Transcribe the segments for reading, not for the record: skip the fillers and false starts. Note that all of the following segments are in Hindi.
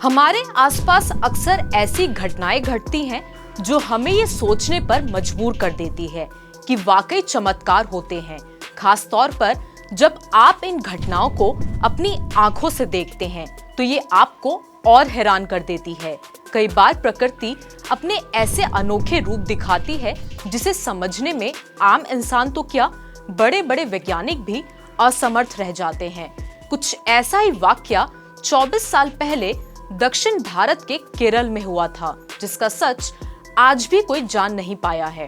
हमारे आसपास अक्सर ऐसी घटनाएं घटती हैं जो हमें ये सोचने पर मजबूर कर देती है कि वाकई चमत्कार होते हैं, खास तौर पर जब आप इन घटनाओं को अपनी आंखों से देखते हैं तो ये आपको और हैरान कर देती है। कई बार प्रकृति अपने ऐसे अनोखे रूप दिखाती है जिसे समझने में आम इंसान तो क्या, बड़े बड़े वैज्ञानिक भी असमर्थ रह जाते हैं। कुछ ऐसा ही वाकया 24 साल पहले दक्षिण भारत के केरल में हुआ था, जिसका सच आज भी कोई जान नहीं पाया है।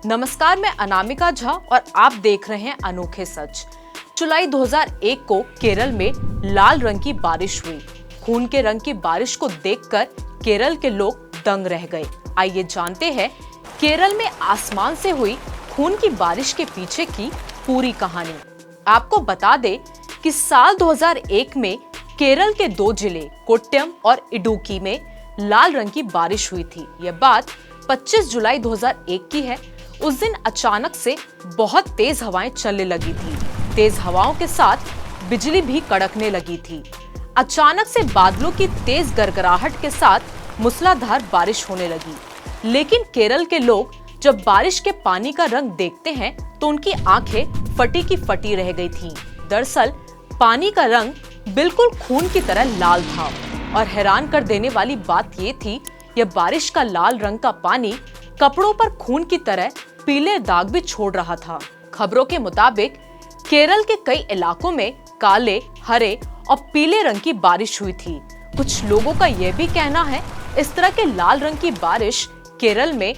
नमस्कार, मैं अनामिका झा और आप देख रहे हैं अनोखे सच। जुलाई 2001 को केरल में लाल रंग की बारिश हुई। खून के रंग की बारिश को देखकर केरल के लोग दंग रह गए। आइए जानते हैं केरल में आसमान से हुई खून की बारिश के पीछे की पूरी कहानी। आपको बता दें कि साल 2001 में केरल के 2 जिले कोट्टयम और इडुक्की में लाल रंग की बारिश हुई थी। यह बात 25 जुलाई 2001 की है। उस दिन अचानक से बहुत तेज हवाएं चलने लगी थी। तेज हवाओं के साथ बिजली भी कड़कने लगी थी। अचानक से बादलों की तेज गड़गड़ाहट के साथ मूसलाधार बारिश होने लगी। लेकिन केरल के लोग जब बारिश के पानी का रंग देखते हैं तो उनकी आंखें फटी की फटी रह गई थीं। दरअसल पानी का रंग बिल्कुल खून की तरह लाल था और हैरान कर देने वाली बात ये थी, यह बारिश का लाल रंग का पानी कपड़ों पर खून की तरह पीले दाग भी छोड़ रहा था। खबरों के मुताबिक केरल के कई इलाकों में काले, हरे और पीले रंग की बारिश हुई थी। कुछ लोगों का यह भी कहना है इस तरह के लाल रंग की बारिश केरल में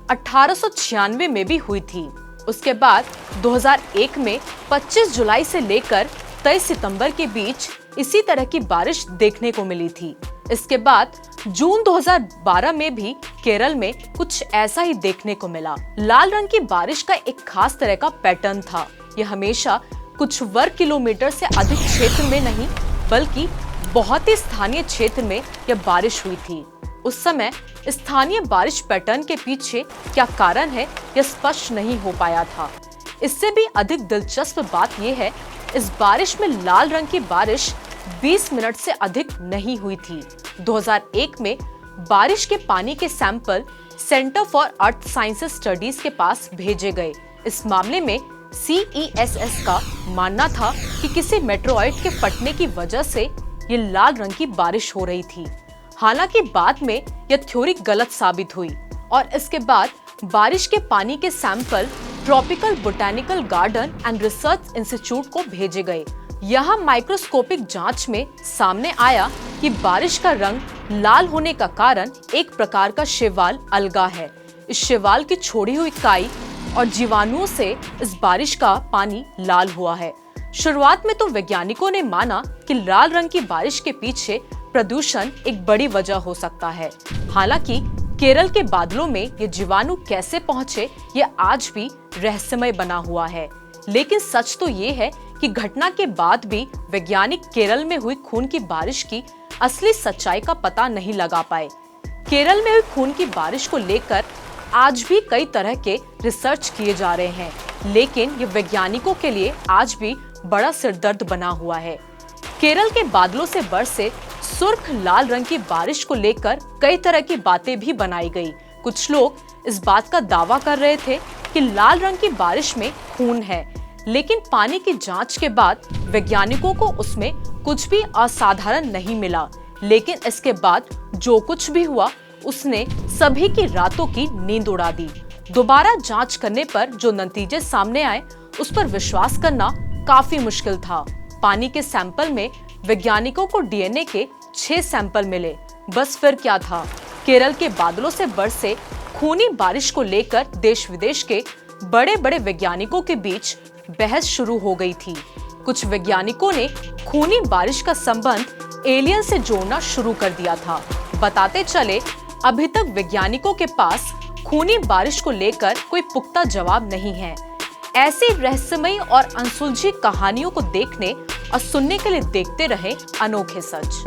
1896 में भी हुई थी। उसके बाद 2001 में 25 जुलाई से लेकर 23 सितंबर के बीच इसी तरह की बारिश देखने को मिली थी। इसके बाद जून 2012 में भी केरल में कुछ ऐसा ही देखने को मिला। लाल रंग की बारिश का एक खास तरह का पैटर्न था। यह हमेशा कुछ वर्ग किलोमीटर से अधिक क्षेत्र में नहीं, बल्कि बहुत ही स्थानीय क्षेत्र में यह बारिश हुई थी। उस समय स्थानीय बारिश पैटर्न के पीछे क्या कारण है, यह स्पष्ट नहीं हो पाया था। इससे भी अधिक दिलचस्प बात यह है, इस बारिश में लाल रंग की बारिश 20 मिनट से अधिक नहीं हुई थी। 2001 में बारिश के पानी के sample centre for earth sciences studies के पास भेजे गए। इस मामले में CESS का मानना था कि किसी मेट्रोइड के फटने की वजह से ये लाल रंग की बारिश हो रही थी। हालांकि बाद में यह थ्योरी गलत साबित हुई और इसके बाद बारिश के पानी के sample tropical botanical garden and research institute को भेजे गए। यहाँ माइक्रोस्कोपिक जांच में सामने आया कि बारिश का रंग लाल होने का कारण एक प्रकार का शैवाल अलगा है। इस शैवाल की छोड़ी हुई काई और जीवाणुओं से इस बारिश का पानी लाल हुआ है। शुरुआत में तो वैज्ञानिकों ने माना कि लाल रंग की बारिश के पीछे प्रदूषण एक बड़ी वजह हो सकता है। हालांकि केरल के बादलों में ये जीवाणु कैसे पहुंचे, ये आज भी रहस्यमय बना हुआ है। लेकिन सच तो ये है कि घटना के बाद भी वैज्ञानिक केरल में हुई खून की बारिश की असली सच्चाई का पता नहीं लगा पाए। केरल में हुई खून की बारिश को लेकर आज भी कई तरह के रिसर्च किए जा रहे हैं, लेकिन ये वैज्ञानिकों के लिए आज भी बड़ा सिरदर्द बना हुआ है। केरल के बादलों से बरसे सुर्ख लाल रंग की बारिश को लेकर कई तरह की बातें भी बनाई गई। कुछ लोग इस बात का दावा कर रहे थे कि लाल रंग की बारिश में खून है, लेकिन पानी की जांच के बाद वैज्ञानिकों को उसमें कुछ भी असाधारण नहीं मिला। लेकिन इसके बाद जो कुछ भी हुआ उसने सभी की रातों की नींद उड़ा दी। दोबारा जांच करने पर जो नतीजे सामने आए उस पर विश्वास करना काफी मुश्किल था। पानी के सैंपल में वैज्ञानिकों को DNA के 6 सैंपल मिले। बस फिर क्या था, केरल के बादलों से बरसे खूनी बारिश को लेकर देश विदेश के बड़े बड़े वैज्ञानिकों के बीच बहस शुरू हो गई थी। कुछ वैज्ञानिकों ने खूनी बारिश का संबंध एलियन से जोड़ना शुरू कर दिया था। बताते चले, अभी तक वैज्ञानिकों के पास खूनी बारिश को लेकर कोई पुख्ता जवाब नहीं है। ऐसी रहस्यमयी और अनसुलझी कहानियों को देखने और सुनने के लिए देखते रहे अनोखे सच।